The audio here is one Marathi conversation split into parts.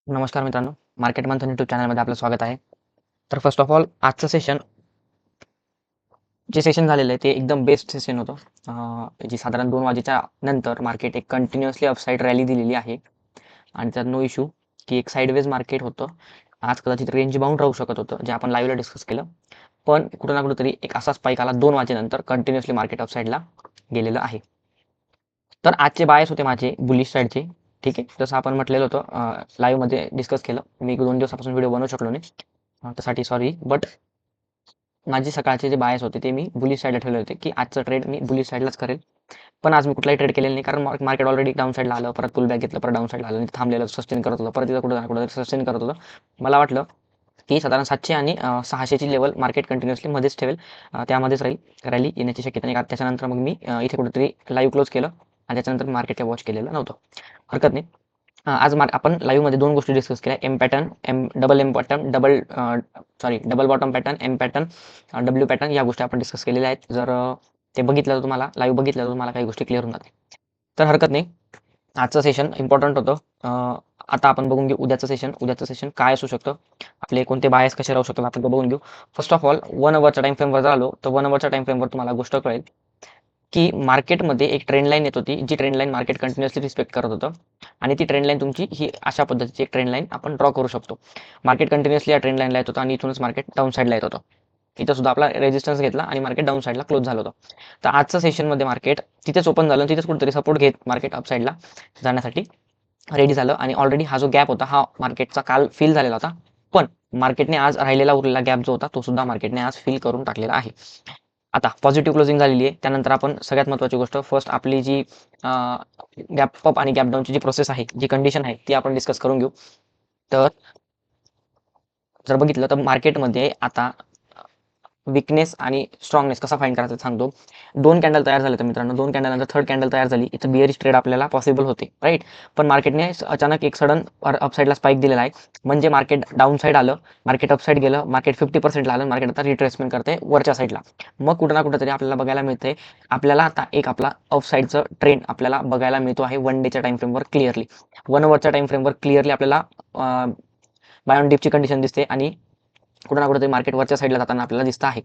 नमस्कार मित्रांनो, मार्केट मंथन यूट्यूब चॅनलमध्ये आपलं स्वागत आहे. तर फर्स्ट ऑफ ऑल आजचं सेशन जे सेशन झालेलं आहे ते एकदम बेस्ट सेशन होतं. जी साधारण 2 वाजेच्या नंतर मार्केट एक कंटिन्युअसली अपसाईड रॅली दिलेली आहे आणि त्यात नो इश्यू की एक साइडवेज मार्केट होतं. आज कदाचित रेंज बाउंड राहू शकत होतं, जे आपण लाईव्हला डिस्कस केलं. पण कुठं ना कुठेतरी एक असा स्पाइक आला 2 वाजेनंतर कंटिन्युअसली मार्केट अपसाईडला गेलेलं आहे. तर आजचे बायस होते माझे बुलिश साईडचे. ठीक आहे. जसं आपण म्हटलेलं होतं लाईव्हमध्ये डिस्कस केलं. मी 2 दिवसापासून व्हिडिओ बनवू शकलो नाही. त्यासाठी सॉरी. बट माझे सकाळचे जे बायस होते ते मी बुलिश साईडला ठेवले होते, की आजचा ट्रेड मी बुलिश साईडलाच करेल. पण आज मी कुठलाही ट्रेड केलेला नाही, कारण मार्केट ऑलरेडी डाऊन साईडला आलं, परत पुल बॅक घेतलं, परत डाऊन साईडला आलं आणि थांबलेलं सस्टेन करत होतं. परत तिथं कुठं ना कुठं सस्टेन करत होतं. मला वाटलं की साधारण 700 आणि 600ची लेवल मार्केट कंटिन्युअसली मध्येच ठेवेल. त्यामध्येच राहील. रॅली येण्याची शक्यता नाही. त्याच्यानंतर मग मी इथे कुठेतरी लाईव्ह क्लोज केलं आणि त्याच्यानंतर मार्केटला वॉच केलेलं नव्हतं. हरकत नाही. आज आपण लाईव्हमध्ये 2 गोष्टी डिस्कस केल्या. M pattern, double M pattern, double bottom pattern, M pattern, W pattern या गोष्टी आपण डिस्कस केलेल्या आहेत. जर ते बघितलं तर तुम्हाला लाईव्ह बघितलं तर तुम्हाला काही गोष्टी क्लिअर होऊन जातील. तर हरकत नाही. आजचं सेशन इम्पॉर्टंट होतं. आता आपण बघून घेऊ उद्याचं सेशन. उद्याचं सेशन काय असू शकतं? आपले कोणते बायस कसे राहू शकतात आपण बघून घेऊ. फर्स्ट ऑफ ऑल 1 अवरच्या टाईम फ्रेमवर जर आलो, तर 1 अवरच्या टाईम फ्रेमवर तुम्हाला गोष्ट कळेल, की मार्केटमध्ये एक ट्रेंड लाईन येत होती. जी trend line market continuously respect करत होतं आणि ती ट्रेंड लाईन तुमची ही अशा पद्धतीची एक ट्रेंड लाईन आपण ड्रॉ करू शकतो. मार्केट कंटिन्युअसली या ट्रेंड लाईनला येत होतं आणि इथूनच मार्केट डाऊन साईडला येत होतं. इथं सुद्धा आपला रेजिस्टन्स घेतला आणि मार्केट डाऊन साईडला क्लोज झालं होतं. तर आजचं सेशनमध्ये मार्केट तिथेच ओपन झालं आणि तिथेच कुठेतरी सपोर्ट घेत मार्केट अप साईडला जाण्यासाठी रेडी झालं आणि ऑलरेडी हा जो गॅप होता हा मार्केटचा काल फिल झालेला होता. पण मार्केटने आज राहिलेला उरलेला गॅप जो होता तो सुद्धा मार्केटने आज फिल करून टाकलेला आहे. आता पॉझिटिव्ह क्लोजिंग झालेली आहे. त्यानंतर आपण सगळ्यात महत्त्वाची गोष्ट फर्स्ट आपली जी गॅप अप आणि गॅप डाऊनची जी प्रोसेस आहे, जी कंडिशन आहे ती आपण डिस्कस करून घेऊ. तर जर बघितलं तर मार्केटमध्ये आता विकनेस आणि स्ट्रॉंगनेस कसा फाइंड करायचा ते सांगतो. 2 कॅन्डल तयार झाले तर मित्रांनो, 2 कॅन्डलनंतर थर्ड कॅन्डल तयार झाली. इथं बिअरिश ट्रेड आपल्याला पॉसिबल होते, राईट? पण मार्केटने अचानक एक सडन अपसाईडला स्पाइक दिलेला आहे. म्हणजे मार्केट डाऊन साईड आलं, मार्केट अपसाईड गेलं, मार्केट 50%ला आलं, मार्केट आता रिट्रेसमेंट करते वरच्या साईडला. मग कुठं ना कुठेतरी आपल्याला बघायला मिळतंय, आपल्याला आता एक आपला अपसाईडचं ट्रेंड आपल्याला बघायला मिळतो आहे 1 डेच्या टाईम फ्रेमवर क्लिअरली. 1 अवरच्या टाईम फ्रेमवर क्लिअरली आपल्याला बाय ऑन डिपची कंडिशन दिसते आणि कुठं ना कुठेतरी मार्केट वरच्या साईडला जाताना आपल्याला दिसतं आहे.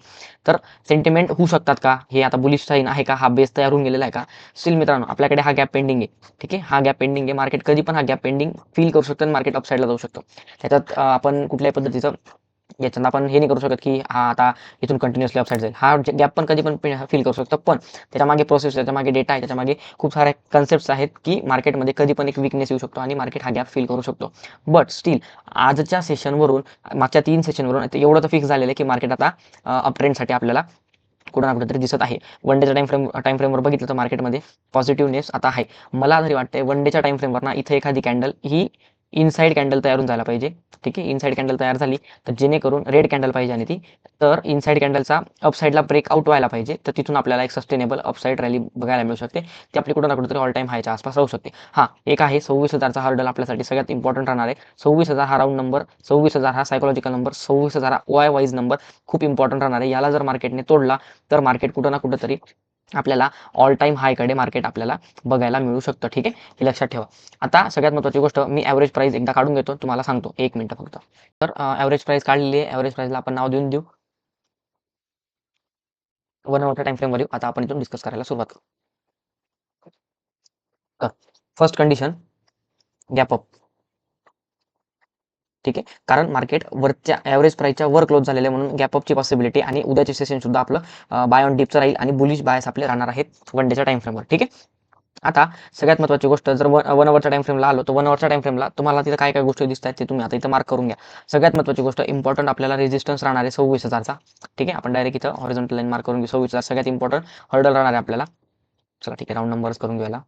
तर सेंटिमेंट होऊ शकतात का? हे आता बुलिश साईन आहे का? हा बेस तयार होऊन गेलेला आहे का? स्टिल मित्रांनो आपल्याकडे हा गॅप पेंडिंग आहे. ठीक आहे. हा गॅप पेंडिंग आहे. मार्केट कधी पण हा गॅप पेंडिंग फील करू शकतं आणि मार्केट अपसाईडला जाऊ शकतं. त्याच्यात आपण कुठल्याही पद्धतीचं याच्यानं आपण हे नाही करू शकत, की हा आता इथून कंटिन्युअसली अपसाईड जाईल. हा गॅप पण कधी पण फील करू शकतो. पण त्याच्यामागे प्रोसेस, त्याच्यामागे डेटा आहे, त्याच्यामागे खूप साऱ्या कन्सेप्ट्स आहेत, की मार्केटमध्ये कधी पण एक वीकनेस येऊ शकतो आणि मार्केट हा गॅप फील करू शकतो. बट स्टिल आजच्या सेशनवरून मागच्या 3 सेशनवरून आता एवढं तर फिक्स झालेलं आहे, की मार्केट आता अप ट्रेंडसाठी आपल्याला कुठं ना कुठेतरी दिसत आहे. 1 डेच्या टाईम फ्रेमवर बघितलं तर मार्केटमध्ये पॉझिटिव्हनेस आता आहे. मला तरी वाटतंय 1 डेच्या टाईम फ्रेमवर ना इथे एखादी कॅन्डल ही इनसाइड कॅन्डल तयार होऊन जायला पाहिजे. ठीक आहे. इनसाइड कॅन्डल तयार झाली तर जेणेकरून रेड कॅन्डल पाहिजे आणि ती तर इनसाइड कॅन्डलचा अपसाईडला ब्रेकआउट व्हायला पाहिजे. तर तिथून आपल्याला एक सस्टेनेबल अपसाईड रॅली बघायला मिळू शकते. ती आपली कुठं ना कुठेतरी ऑल टाईम हायच्या आसपास राहू शकते. हां, एक आहे 26,000चा हर्डल आपल्यासाठी सगळ्यात इम्पॉर्टंट राहणार आहे. 26,000 हा राउंड नंबर, 26,000 हा सायकॉलॉजिकल नंबर, 26,000 हा OI वाईज नंबर खूप इम्पॉर्टंट राहणार आहे. याला जर मार्केटने तोडला तर मार्केट कुठं ना कुठेतरी आपल्याला ऑल टाईम हायकडे मार्केट आपल्याला बघायला मिळू शकतं. ठीक आहे. हे लक्षात ठेवा. आता सगळ्यात महत्त्वाची गोष्ट मी ॲव्हरेज प्राईस एकदा काढून घेतो. तुम्हाला सांगतो 1 मिनिटं फक्त. तर ॲव्हरेज प्राईस काढलेली आहे. ॲव्हरेज प्राईसला आपण नाव देऊन देऊ. 1 अवरच्या टाईम फ्रेमवर येऊ. आता आपण इथून डिस्कस करायला सुरुवात करू. तर फर्स्ट कंडिशन गॅप अप. ठीक आहे. कारण मार्केट वरच्या ॲव्हरेज प्राईसच्या वर क्लोज झालेलं आहे म्हणून गॅप अपची पॉसिबिलिटी आणि उद्याचे सेशन सुद्धा आपलं बाय ऑन डिपचं राहील आणि बुलिश बायस आपले राहणार आहेत 1 डेच्या टाईम फ्रेमवर. ठीक आहे. आता सगळ्यात महत्त्वाची गोष्ट जर 1 अवरच्या टाईम फ्रेमला आलो तर 1 अवरच्या टाईम फ्रेमला तुम्हाला तिथं काय काय गोष्टी दिसत आहेत ते तुम्ही आता इथं मार्क करून घ्या. सगळ्यात महत्त्वाची गोष्ट इम्पॉर्टंट आपल्याला रेजिस्टन्स राहणार आहे 26,000चा. ठीक आहे. आपण डायरेक्ट इथं हॉरिझॉन्टल लाईन मार्क करून घेऊ. 26,000 सगळ्यात इम्पॉर्टंट हर्डल राहणार आहे आपल्याला. चला ठीक आहे. राउंड नंबर्स करून घेऊया.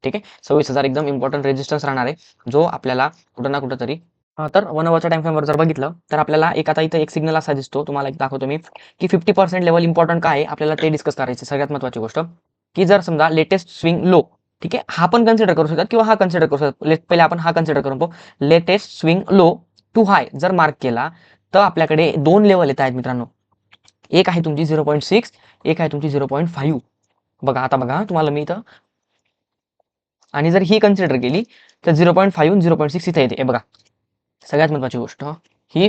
ठीक आहे. 26,000 एकदम इम्पॉर्टंट रेजिस्टन्स राहणार आहे, जो आपल्याला कुठं ना कुठेतरी तर 1 अवरच्या टाईम फ्रेमवर जर बघितलं तर आपल्याला एक आता इथं एक सिग्नल असा दिसतो. तुम्हाला एक दाखवतो मी, की 50% लेव्हल इम्पॉर्टंट काय आहे आपल्याला ते डिस्कस करायचं. सगळ्यात महत्त्वाची गोष्ट, की जर समजा लेटेस्ट स्विंग लो, ठीक आहे, हा पण कन्सिडर करू शकतात किंवा हा कन्सिडर करू शकतात. पहिले आपण हा कन्सिडर करून पाहू. लेटेस्ट स्विंग लो टू हाय जर मार्क केला तर आपल्याकडे 2 लेव्हल येत आहेत मित्रांनो. एक आहे तुमची 0.6, एक आहे तुमची 0.5. बघा आता बघा तुम्हाला मी इथं आणि जर ही कन्सिडर केली तर 0.5 0.6 इथे येते. हे बघा, सगळ्यात महत्त्वाची गोष्ट ही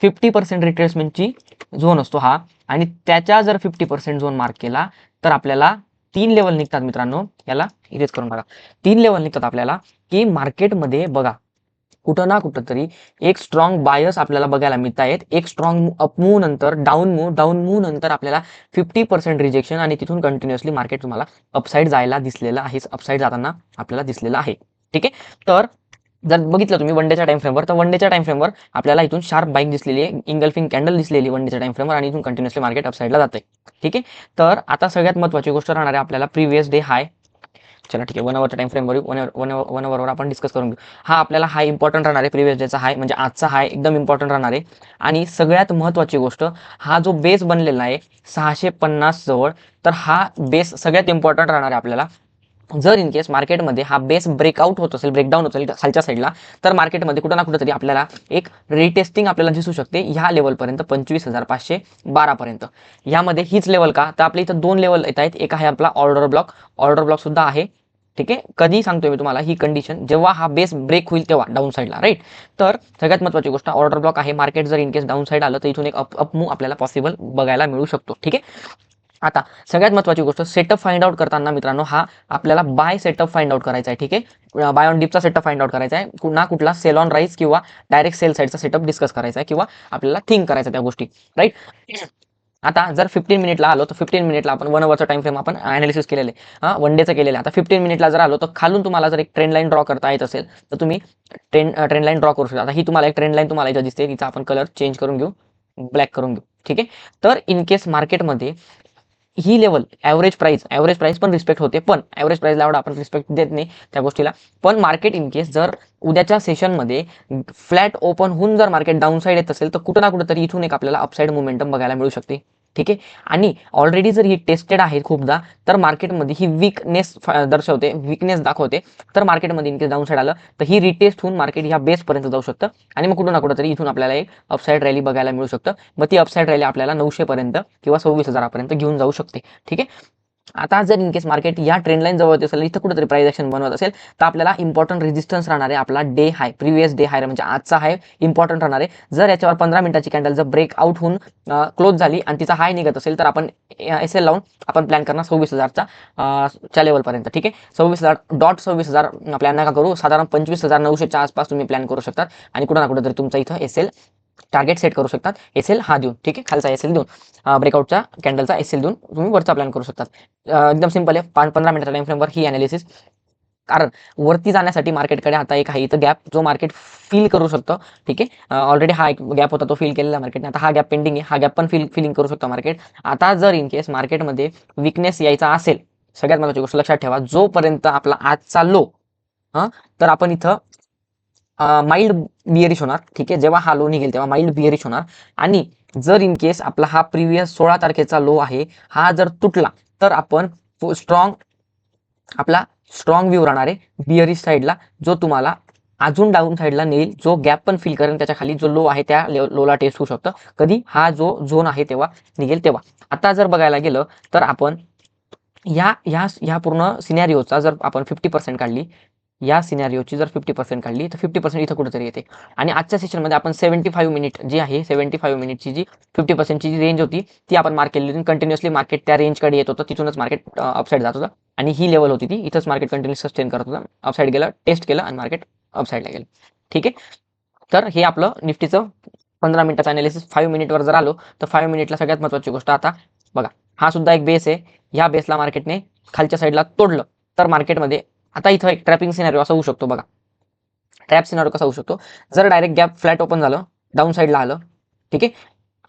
50% रिट्रेसमेंटची झोन असतो हा, आणि त्याच्या जर 50% झोन मार्क केला तर आपल्याला 3 लेवल निघतात मित्रांनो. याला इरेज करून बघा, 3 लेवल निघतात आपल्याला, की मार्केटमध्ये बघा कुठं ना कुठं तरी एक स्ट्रॉंग बायस आपल्याला बघायला मिळत आहेत. एक स्ट्रॉंग अप मूव्ह नंतर डाऊन मूव्ह नंतर आपल्याला 50% रिजेक्शन, आणि तिथून कंटिन्युअसली मार्केट तुम्हाला अपसाईड जायला दिसलेलं आहे, अपसाईड जाताना आपल्याला दिसलेलं आहे. ठीक आहे, तर जर बघितलं तुम्ही वन डेच्या टाइम फ्रेमवर, तर वन डेच्या टाइम फ्रेमवर आपल्याला इथून शार्प बाईक दिसलेली आहे, इंगल्फिंग कॅन्डल दिसलेली वन डेच्या टाइम फ्रेमवर, आणि इथून कंटिन्युअसली मार्केट अपसाईडला जाते. ठीक आहे, तर आता सगळ्यात महत्त्वाची गोष्ट राहणार आहे आपल्याला प्रिव्हियस डे हाय. चला ठीक आहे, 1 आवरच्या टाइम फ्रेमवर 1 आवरवर आपण डिस्कस करून घेऊ. हा आपल्याला हाय इम्पॉर्टंट राहणार आहे, प्रिव्हियस डेचा हाय म्हणजे आजचा हाय एकदम इम्पॉर्टंट राहणार आहे. आणि सगळ्यात महत्त्वाची गोष्ट, हा जो बेस बनलेला आहे 650 जवळ, तर हा बेस सगळ्यात इम्पॉर्टंट राहणार आहे आपल्याला. जर इन केस मार्केटमध्ये हा बेस ब्रेकआउट होत असेल, ब्रेकडाऊन होत असेल खालच्या साईडला, तर मार्केटमध्ये कुठं ना कुठं तरी आपल्याला एक रिटेस्टिंग आपल्याला दिसू शकते ह्या लेवलपर्यंत, 25,512 पर्यंत. यामध्ये हीच लेवल का, तर आपल्या इथं 2 लेवल येत आहेत. एक आहे आपला ऑर्डर ब्लॉक सुद्धा आहे. ठीक आहे, कधी सांगतोय मी तुम्हाला ही कंडिशन, जेव्हा हा बेस ब्रेक होईल तेव्हा डाऊन साईडला, राईट. तर सगळ्यात महत्त्वाची गोष्ट ऑर्डर ब्लॉक आहे. मार्केट जर इन केस डाऊन साईड आलं तर इथून एक अप मूव्ह आपल्याला पॉसिबल बघायला मिळू शकतो. ठीक आहे, आता सगळ्यात महत्त्वाची गोष्ट, सेटअप फाइंड आउट करताना मित्रांनो हा आपल्याला बाय सेटअप फाइंड आउट करायचा आहे. ठीक आहे, बाय ऑन डिपचा सेटअप फाइंड आउट करायचा आहे, ना कुठला सेल ऑन राईज किंवा डायरेक्ट सेल साईडचा सेटअप डिस्कस करायचा आहे, किंवा आपल्याला थिंक करायचं त्या गोष्टी, राईट. आता जर 15 मिनिटला आलो तर 15 मिनिटला आपण 1 आवरचा टाइम फ्रेम आपण अनालिसिस केलेले, हां वन डेचं केलेलं. आता 15 मिनिटला जर आलो तर खालून तुम्हाला जर एक ट्रेंड लाईन ड्रॉ करता येत असेल तर तुम्ही ट्रेंड लाईन ड्रॉ करू शकता. आता ही तुम्हाला एक ट्रेंड लाईन तुम्हाला इथं दिसते, तिचा आपण कलर चेंज करून घेऊ, ब्लॅक करून घेऊ. ठीक आहे, तर इन केस मार्केटमध्ये ही लेवल ॲव्हरेज प्राइस पण रिस्पेक्ट होते, पण ॲव्हरेज प्राइसला एवढा आपण रिस्पेक्ट देत नाही त्या गोष्टीला. पण मार्केट इन केस जर उद्याच्या सेशनमध्ये फ्लॅट ओपन होऊन जर मार्केट डाऊन साईड येत असेल तर कुठं ना कुठं तरी इथून एक आपल्याला अपसाईड मोमेंटम बघायला मिळू शकते. ठीक आहे, आणि ऑलरेडी जर ही टेस्टेड आहे खूपदा, तर मार्केटमध्ये ही वीकनेस दर्शवते, वीकनेस दाखवते. तर मार्केटमध्ये इन केस डाऊन साईड आलं तर ही रिटेस्ट होऊन मार्केट ह्या बेसपर्यंत जाऊ शकतं, आणि मग कुठं ना कुठं तरी इथून आपल्याला एक अपसाईड रॅली बघायला मिळू शकतं. मग ती अपसाईड रॅली आपल्याला 900 पर्यंत किंवा 26,000 घेऊन जाऊ शकते. ठीक आहे, आता जर इन केस मार्केट या ट्रेंड लाईन जवळ असेल, इथं कुठेतरी प्राइस ऍक्शन बनवत असेल, तर आपल्याला इम्पॉर्टंट रेजिस्टन्स राहणार आहे आपला डे हाय, प्रिव्हियस डे हाय म्हणजे आजचा हाय इम्पॉर्टंट राहणार आहे. जर याच्यावर 15 मिनिटाची कॅन्डल जर ब्रेकआउट होऊन क्लोज झाली आणि तिचा हाय निघत असेल तर आपण एसएल लावून आपण प्लॅन करणार 26,000च्या च्या लेवलपर्यंत. ठीक आहे, 26,000 प्लॅन नका करू, साधारण 25,900च्या आसपास तुम्ही प्लॅन करू शकतात, आणि कुठं ना कुठं तरी तुमचा इथं एसएल टार्गेट सेट करू शकतात. एसएल हा देऊन, ठीक आहे, खालचा एसएल देऊन, ब्रेकआउटच्या कॅन्डलचा एसएल देऊन तुम्ही वरचा प्लॅन करू शकतात. एकदम सिंपल आहे, 15 मिनिटाच्या टाइम फ्रेमवर ही अनालिसिस. कारण वरती जाण्यासाठी मार्केटकडे आता एक आहे इथं गॅप, जो मार्केट फील करू शकतो. ठीक आहे, ऑलरेडी हा एक गॅप होता तो फील केलेला मार्केटने, आता हा गॅप पेंडिंग आहे, हा गॅप पण फिलिंग करू शकतो मार्केट. आता जर इन केस मार्केटमध्ये विकनेस यायचा असेल, सगळ्यात महत्त्वाची गोष्ट लक्षात ठेवा, जोपर्यंत आपला आजचा लो, तर आपण इथं माइल्ड बिअरिश होणार. ठीक आहे, जेव्हा हा लो निघेल तेव्हा माइल्ड बिअरिश होणार. आणि जर इन केस आपला हा प्रिव्हियस 16 तारखेचा लो आहे, हा जर तुटला तर आपण आपला स्ट्रॉंग व्ह्यू राहणार आहे बिअरिश साईडला, जो तुम्हाला अजून डाऊन साईडला नेईल, जो गॅप पण फिल करेल, त्याच्या खाली जो लो आहे त्या लोला टेस्ट होऊ शकतं. कधी हा जो झोन आहे तेव्हा निघेल तेव्हा. आता जर बघायला गेलं तर आपण ह्या पूर्ण सिनॅरिओचा जर आपण 50% काढली, या सिनॅरिओची जर 50% काढली तर 50% इथं कुठेतरी येते. आणि आजच्या सेशनमध्ये आपण 75 मिनिट जी आहे, 75 मिनिटची जी 50%ची जी रेंज होती ती आपण मार्क केली होती. कंटिन्युअसली मार्केट त्या रेंजकडे येत होतं, तिथूनच मार्केट अपसाईड जात होतं, आणि ही लेवल होती ती, इथंच मार्केट कंटिन्यू सस्टेन करत होतं, अपसाईड गेलं, टेस्ट केलं आणि मार्केट अपसाईडला गेलं. ठीक आहे, तर हे आपलं निफ्टीचं 15 मिनिटाचं अनालिसिस. 5 मिनिटवर जर आलो तर 5 मिनिटला सगळ्यात महत्त्वाची गोष्ट, आता बघा हा सुद्धा एक बेस आहे, ह्या बेसला मार्केटने खालच्या साईडला तोडलं तर मार्केटमध्ये आता इथं एक ट्रॅपिंग सिनारिओ असा होऊ शकतो. बघा ट्रॅप सिनारिओ कसा होऊ शकतो, जर डायरेक्ट गॅप फ्लॅट ओपन झालं, डाऊन साईडला आलं, ठीक आहे,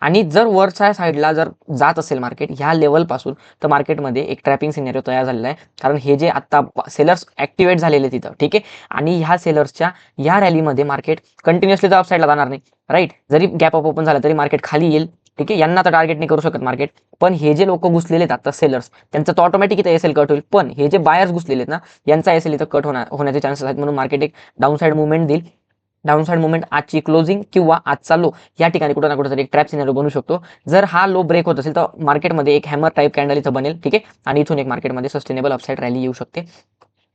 आणि जर वरच्या साईडला जर जात असेल मार्केट ह्या लेवलपासून, तर मार्केटमध्ये एक ट्रॅपिंग सिनारिओ तयार झालेला आहे. कारण हे जे आता सेलर्स ऍक्टिव्हेट झालेले तिथं, ठीक आहे, आणि ह्या सेलर्सच्या या रॅलीमध्ये मार्केट कंटिन्युअसली तर अपसाईडला जाणार नाही, राईट. जरी गॅप अप ओपन झाला तरी मार्केट खाली येईल. ठीक आहे, यांना तर टार्गेट नाही करू शकत मार्केट, पण हे जे लोक घुसलेले आहेत आता सेलर्स, त्यांचं तर ऑटोमॅटिक इथं एसएल कट होईल. पण हे जे बायर्स घुसलेले आहेत ना, यांचा एसएल इथं कट होण्याचे चान्सेस आहेत, म्हणून मार्केट एक डाऊन साईड मुवमेंट देईल. डाऊन साईड मुवमेंट आजची क्लोजिंग किंवा आजचा लो या ठिकाणी कुठं ना कुठं तरी एक ट्रॅप सिनारिओ बनू शकतो. जर हा लो ब्रेक होत असेल तर मार्केटमध्ये एक हॅमर टाईप कॅन्डल इथं बनेल. ठीक आहे, आणि इथून एक मार्केटमध्ये सस्टेनेबल अपसाईड रॅली येऊ शकते.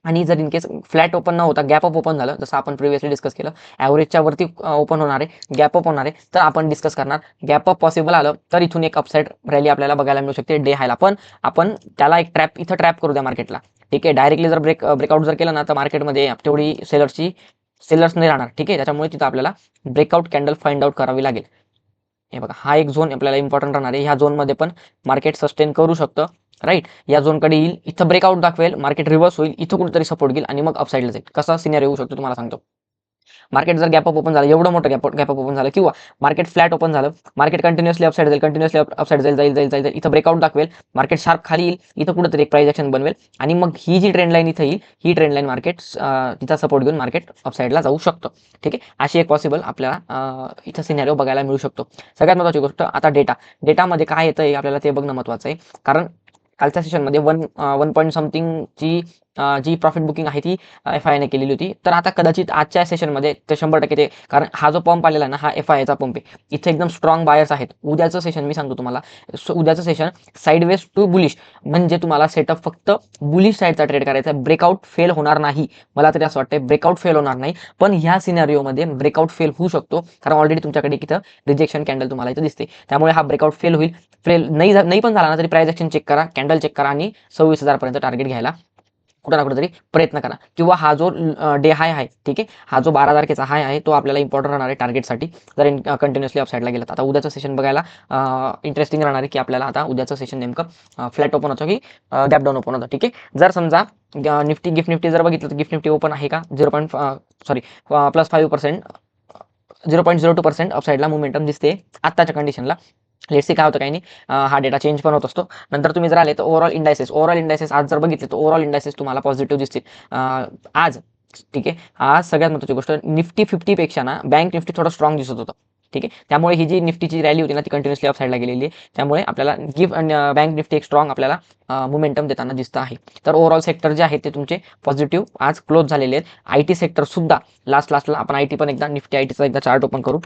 आणि जर इन केस फ्लॅट ओपन न होता गॅप अप ओपन झालं, जसं आपण प्रिव्हियसली डिस्कस केलं, ॲव्हरेजच्या वरती ओपन होणार आहे, गॅप अप होणार आहे, तर आपण डिस्कस करणार गॅप अप पॉसिबल आलं तर इथून एक अपसाईड रॅली आपल्याला बघायला मिळू शकते डे हायला. पण आपण त्याला एक ट्रॅप इथं ट्रॅप करू द्या मार्केटला. ठीक आहे, डायरेक्टली जर ब्रेकआउट जर केलं ना तर मार्केटमध्ये तेवढी सेलर्स नाही राहणार. ठीक आहे, त्याच्यामुळे तिथं आपल्याला ब्रेकआउट कॅन्डल फाइंड आउट करावी लागेल. हे बघा, हा एक झोन आपल्याला इम्पॉर्टंट राहणार आहे. ह्या झोनमध्ये पण मार्केट सस्टेन करू शकतं. राईट, या झोनकडे येईल, इथं ब्रेकआउट दाखवेल, मार्केट रिव्हर्स होईल, इथं कुठेतरी सपोर्ट घेईल आणि मग अपसाईडला जाईल. कसा सिनेरियो येऊ शकतो तुम्हाला सांगतो. मार्केट जर गॅप अप ओपन झालं, एवढं मोठं गॅप अप ओपन झालं, किंवा मार्केट फ्लॅट ओपन झालं, मार्केट कंटिन्युअसली अपसाईड जाईल, कंटिन्युअसली अपसाईड जाईल, इथं ब्रेकआउट दाखवेल, मार्केट शार्प खाली येईल, इथं कुठेतरी एक प्राइस ऍक्शन बनवेल आणि मग ही जी ट्रेंड लाईन इथं येईल, ही ट्रेंड लाईन मार्केट तिचा सपोर्ट घेऊन मार्केट अपसाईडला जाऊ शकतं. ठीक आहे, अशी एक पॉसिबल आपल्याला इथं सिनेरिओ बघायला मिळू शकतो. सगळ्यात महत्त्वाची गोष्ट आता डेटामध्ये काय येतं आहे आपल्याला ते बघणं महत्त्वाचं आहे. कारण कालच्या सेशनमध्ये वन पॉईंट समथिंगची जी प्रॉफिट बुकिंग आहे ती FII ने केलेली होती. तर आता कदाचित आजच्या सेशनमध्ये ते 100% ते, कारण हा जो पंप आलेला आहे ना, हा FIIचा पंप आहे. इथे एकदम स्ट्रॉंग बायर्स आहेत. उद्याचं सेशन मी सांगतो तुम्हाला, उद्याचं सेशन साईडवेज टू बुलिश, म्हणजे तुम्हाला सेटअप फक्त बुलिश साईडचा ट्रेड करायचा आहे. ब्रेकआउट फेल होणार नाही. मला तरी असं वाटतंय ब्रेकआउट फेल होणार नाही, पण ह्या सिनारिओमध्ये ब्रेकआउट फेल होऊ शकतो, कारण ऑलरेडी तुमच्याकडे इथं रिजेक्शन कॅन्डल तुम्हाला इथं दिसते. त्यामुळे हा ब्रेकआउट फेल होईल. फेल नाही पण झाला ना तरी प्राइस ऍक्शन चेक करा, कॅन्डल चेक करा आणि 26,000 पर्यंत टार्गेट घ्यायला कुठं ना कुठेतरी प्रयत्न करा. किंवा हा जो डे हाय आहे, ठीक आहे, हा जो 12 तारखेचा हाय आहे तो आपल्याला इम्पॉर्टंट राहणार आहे टार्गेटसाठी, जर कंटिन्युअसली अपसाईडला गेला. आता उद्याचं सेशन बघायला इंटरेस्टिंग राहणार आहे की आपल्याला आता उद्याचं सेशन नेमकं फ्लॅट ओपन होतं की गॅप डाऊन ओपन होतं. ठीक आहे, जर समजा गिफ्ट निफ्टी जर बघितलं तर गिफ्ट निफ्टी ओपन आहे का, +5%, 0.02% अपसाईडला मुवमेंटम दिसते आत्ताच्या कंडिशनला. लेट्स सी काय होतं काही नाही. हा डेटा चेंज पण होत असतो. नंतर तुम्ही जर आले तर ओव्हरऑल इंडायसेस आज जर बघितले तर ओव्हरऑल इंडायसेस तुम्हाला पॉझिटिव्ह दिसतील आज. ठीक आहे, आज सगळ्यात महत्त्वाची गोष्ट, निफ्टी 50 पेक्षा ना बँक निफ्टी थोडं स्ट्रॉंग दिसत होतं. ठीक आहे, त्यामुळे ही जी निफ्टीची रॅली होती ना ती कंटिन्युअसली अपसाईडला गेलेली आहे. त्यामुळे आपल्याला बँक निफ्टी एक स्ट्रॉंग आपल्याला मोमेंटम देताना दिसत आहे. तर ओव्हरऑल सेक्टर जे आहेत ते तुमचे पॉझिटिव्ह आज क्लोज झालेले आहेत. IT सेक्टर सुद्धा लास्टला आपण IT पण एकदा निफ्टी ITचा एकदा चार्ट ओपन करू.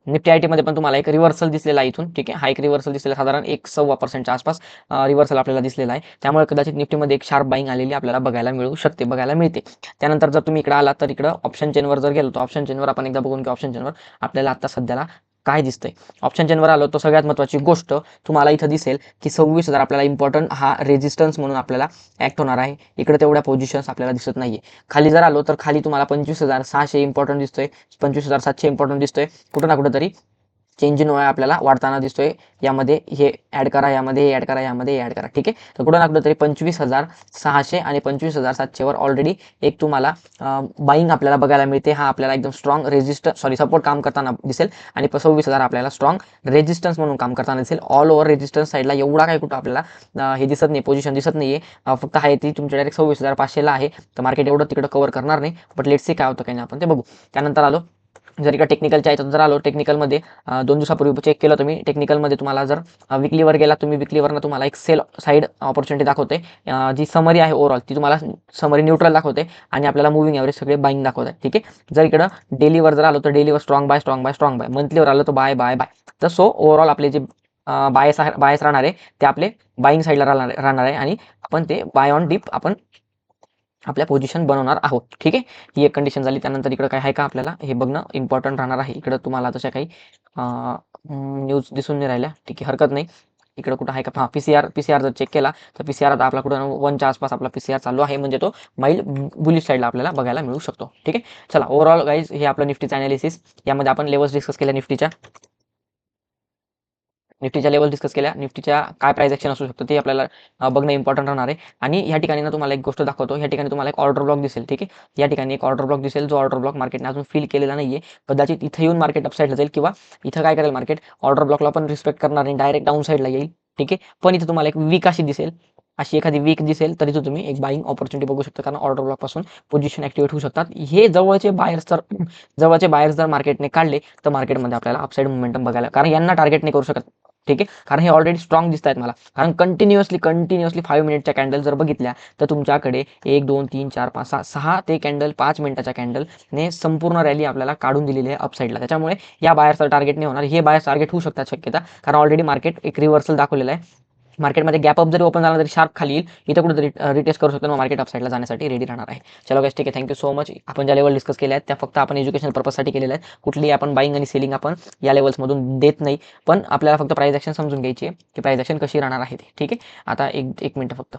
निफ्टी IT मध्ये पण तुम्हाला एक रिव्हर्सल दिसलेला आहे इथून. ठीक आहे, हा एक रिव्हर्सल दिसलेला साधारण 1.25%च्या आसपास रिव्हर्सल आपल्याला दिसलेला आहे. त्यामुळे कदाचित निफ्टीमध्ये एक शार्प बाईंग आलेली आपल्याला बघायला मिळते. त्यानंतर जर तुम्ही इकडे आलात तर इकडं ऑप्शन चेनवर जर गेलो तर ऑप्शन चेनवर आपण एकदा बघून की ऑप्शन चेनवर आपल्याला आता सध्याला काय दिसतंय. ऑप्शन चेनवर आलो तर सगळ्यात महत्त्वाची गोष्ट तुम्हाला इथं दिसेल की 26,000 आपल्याला इम्पॉर्टंट हा रेजिस्टन्स म्हणून आपल्याला ऍक्ट होणार आहे. इकडे तेवढ्या पोझिशन्स आपल्याला दिसत नाहीये. खाली जर आलो तर खाली तुम्हाला 25,600 इम्पॉर्टंट दिसतोय, 25,700 इम्पॉर्टंट दिसतोय. कुठं ना कुठेतरी चेंज इन ओआय आपल्याला वाढताना दिसतोय. यामध्ये हे ऍड करा, यामध्ये हे ऍड करा, यामध्ये हे ऍड करा. ठीक आहे, तर कुठं ना कुठं तरी 25,600 आणि 25,700 वर ऑलरेडी एक तुम्हाला बाईंग आपल्याला बघायला मिळते. हा आपल्याला एकदम स्ट्रॉंग सपोर्ट काम करताना दिसेल आणि 26,000 आपल्याला स्ट्रॉंग रेजिस्टन्स म्हणून काम करताना दिसेल. ऑल ओव्हर रेजिस्टन्स साईडला एवढा काही कुठं आपल्याला हे दिसत नाही, पोझिशन दिसत नाहीये. फक्त आहे ती तुमच्या डायरेक्ट 26,500 ला आहे. तर मार्केट एवढं तिकडं कव्हर करणार नाही. बट लेट्स सी काय होतं काही नाही, आपण ते बघू. त्यानंतर आलो जर का टेक्निकलच्या याच्यात जर आलो, टेक्निकलमध्ये 2 दिवसापूर्वी चेक केलं तुम्ही. टेक्निकलमध्ये तुम्हाला जर विकलीवर गेला तुम्ही, विकलीवरनं तुम्हाला एक सेल साईड ऑपॉर्च्युनिटी दाखवते. जी समरी आहे ओव्हरऑल ती तुम्हाला समरी न्यूट्रल दाखवते आणि आपल्याला मुव्हिंग ॲव्हरेज सगळे बाईंग दाखवत आहे. ठीक आहे, जर इकडं डेलीवर जर आलो तर डेलीवर strong buy strong buy strong buy, मंथलीवर आलो तर बाय बाय बाय. तर सो ओव्हरऑल आपले जे बायस राहणार आहे ते आपले बाईंग साईडला राहणार आहे आणि आपण ते बाय ऑन डीप आपण आपल्या पोझिशन बनवणार आहोत. ठीक आहे, ही एक कंडिशन झाली. त्यानंतर इकडं काय आहे का आपल्याला हे बघणं इम्पॉर्टंट राहणार आहे. इकडं तुम्हाला तशा काही न्यूज दिसून नाही राहिल्या. ठीक आहे, हरकत नाही. इकडं कुठं आहे का, हां, पीसीआर जर चेक केला तर पीसीआर आता आपला कुठं 1च्या आसपास आपला पीसीआर चालू आहे, म्हणजे तो माईल बुलिश साईडला आपल्याला बघायला मिळू शकतो. ठीक आहे, चला ओव्हरऑल गाईज हे आपलं निफ्टीचं अनालिसिस. यामध्ये आपण लेवल्स डिस्कस केल्या निफ्टीच्या लेवल डिस्कस केल्या. निफ्टीच्या काय प्राइस ॲक्शन असू शकतं ते आपल्याला बघणं इम्पॉर्टंट राहणार आहे. आणि ह्या ठिकाणी ना तुम्हाला एक गोष्ट दाखवतो. ह्या ठिकाणी तुम्हाला एक ऑर्डर ब्लॉक दिसेल. ठीक आहे, या ठिकाणी एक ऑर्डर ब्लॉक दिसेल, जो ऑर्डर ब्लॉक मार्केटने अजून फिल केलेला नाहीये. कदाचित इथं येऊन मार्केट अपसाईडला जाईल किंवा इथं काय करेल मार्केट ऑर्डर ब्लॉकला पण रिस्पेक्ट करणार नाही, डायरेक्ट डाऊन साईडला येईल. ठीक आहे, पण इथं तुम्हाला एक वीक अशी दिसेल, अशी एखादी वीक दिसेल तरी तुम्ही एक बाईंग ऑपॉर्च्युनिटी बघू शकता, कारण ऑर्डर ब्लॉक पासून पोझिशन ऍक्टिव्हेट होऊ शकतात. हे जवळचे बायर्स जर मार्केटने काढले तर मार्केटमध्ये आपल्याला अपसाईड मुवमेंटम बघायला, कारण यांना टार्गेट नाही करू शकत. ठीक आहे, कारण हे ऑलरेडी स्ट्रॉंग दिसत आहेत मला, कारण कंटिन्युअसली 5 मिनिटच्या कॅन्डल जर बघितल्या तर तुमच्याकडे 1 2 3 4 5 6 ते कॅन्डल 5 मिनिटाच्या कॅन्डलने संपूर्ण रॅली आपल्याला काढून दिलेली आहे अपसाईडला. त्याच्यामुळे या बायरचं टार्गेट नाही होणार, हे बायर्स टार्गेट होऊ शकतात शक्यता, कारण ऑलरेडी मार्केट एक रिव्हर्सल दाखवलेलं आहे. मार्केटमध्ये गॅप अप जरी ओपन झाला तरी शार्प खाली येईल, इथं कुठेतरी रिटेस्ट करू शकतो, मार्केट अपसाईडला जाण्यासाठी रेडी राहणार आहे. चलो गाइस, ठीक आहे, थँक्यू सो मच. आपण ज्या लेवल डिस्कस केल्या आहेत त्या फक्त आपण एज्युकेशनल पर्पजसाठी केलेल्या आहेत. कुठलीही आपण बाईंग आणि सेलिंग आपण या लेवल्समधून देत नाही, पण आपल्याला फक्त प्राइस ॲक्शन समजून घ्यायची आहे की प्राइस ॲक्शन कशी राहणार आहे ते. ठीक आहे, आता एक मिनिट फक्त.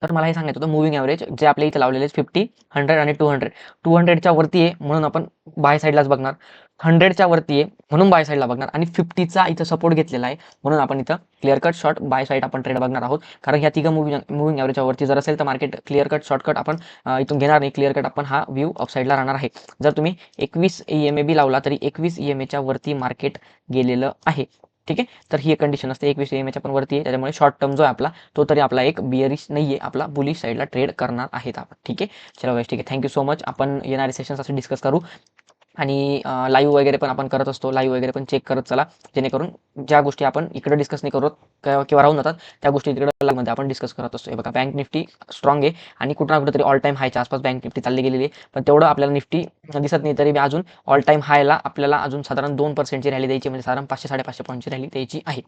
तर मला हे सांगायचं होतं, मूव्हिंग ॲव्हरेज जे आपल्या इथे लावलेले 50, 100 आणि 200. 200च्या वरती आहे म्हणून आपण बाय साईडलाच बघणार, 100च्या वरती आहे म्हणून बाय साईडला बघणार, आणि 50चा इथं सपोर्ट घेतलेला आहे म्हणून आपण इथं clear cut short by side आपण ट्रेड बघणार आहोत. कारण ह्या तिघं मूव्हिंग ॲव्हरेजच्या वरती जर असेल तर मार्केट क्लिअर कट शॉर्टकट आपण इथून घेणार नाही. क्लिअर कट आपण हा व्ह्यू अपसाईडला राहणार आहे. जर तुम्ही 21 EMA बी लावला तरी 21 EMAच्या वरती मार्केट गेलेलं आहे. ठीक आहे, तर ही एक कंडिशन असते, 21 EMAच्या पण वरती आहे, त्याच्यामुळे शॉर्ट टर्म जो आहे आपला तो तरी आपला एक बिअरिश नाही आहे, आपला बुलिश साईडला ट्रेड करणार आहेत आपण. ठीक आहे, चलो गाइस, ठीक आहे, थँक्यू सो मच. आपण येणारे सेशन्स असे डिस्कस करू, आणि लाईव्ह वगैरे पण आपण करत असतो, लाईव्ह वगैरे पण चेक करत चला, जेणेकरून ज्या गोष्टी आपण इकडे डिस्कस नाही करत किंवा राहून जातात त्या गोष्टी तिकडे लाईव्हमध्ये आपण डिस्कस करत असतो. हे बघा, बँक निफ्टी स्ट्रॉंग आहे आणि कुठं ना कुठेतरी ऑल टाईम हायच्या आसपास बँक निफ्टी चालली गेलेली आहे, पण तेवढं आपल्याला निफ्टी दिसत नाही. तरी अजून ऑल टाईम हायला आपल्याला अजून साधारण 2%ची रॅली द्यायची, म्हणजे साधारण 500-550 पॉईंटची रॅली द्यायची आहे.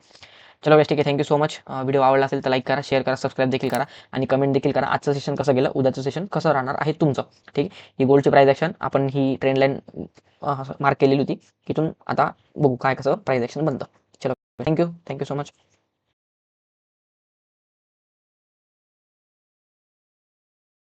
चलो बेस्ट, ठीक आहे, थँक्यू सो मच. व्हिडिओ आवडला असेल तर लाईक करा, शेअर करा, सबस्क्राईब देखील करा, आणि कमेंट देखील करा आजचं सेशन कसं गेलं, उद्याचं सेशन कसं राहणार आहे तुमचं. ठीक आहे, ही गोल्डची प्राइस ॲक्शन आपण ही ट्रेंड लाईन मार्क केलेली होती, तिथून आता बघू काय कसं प्राइस ॲक्शन बनतं. चलो, थँक्यू सो मच.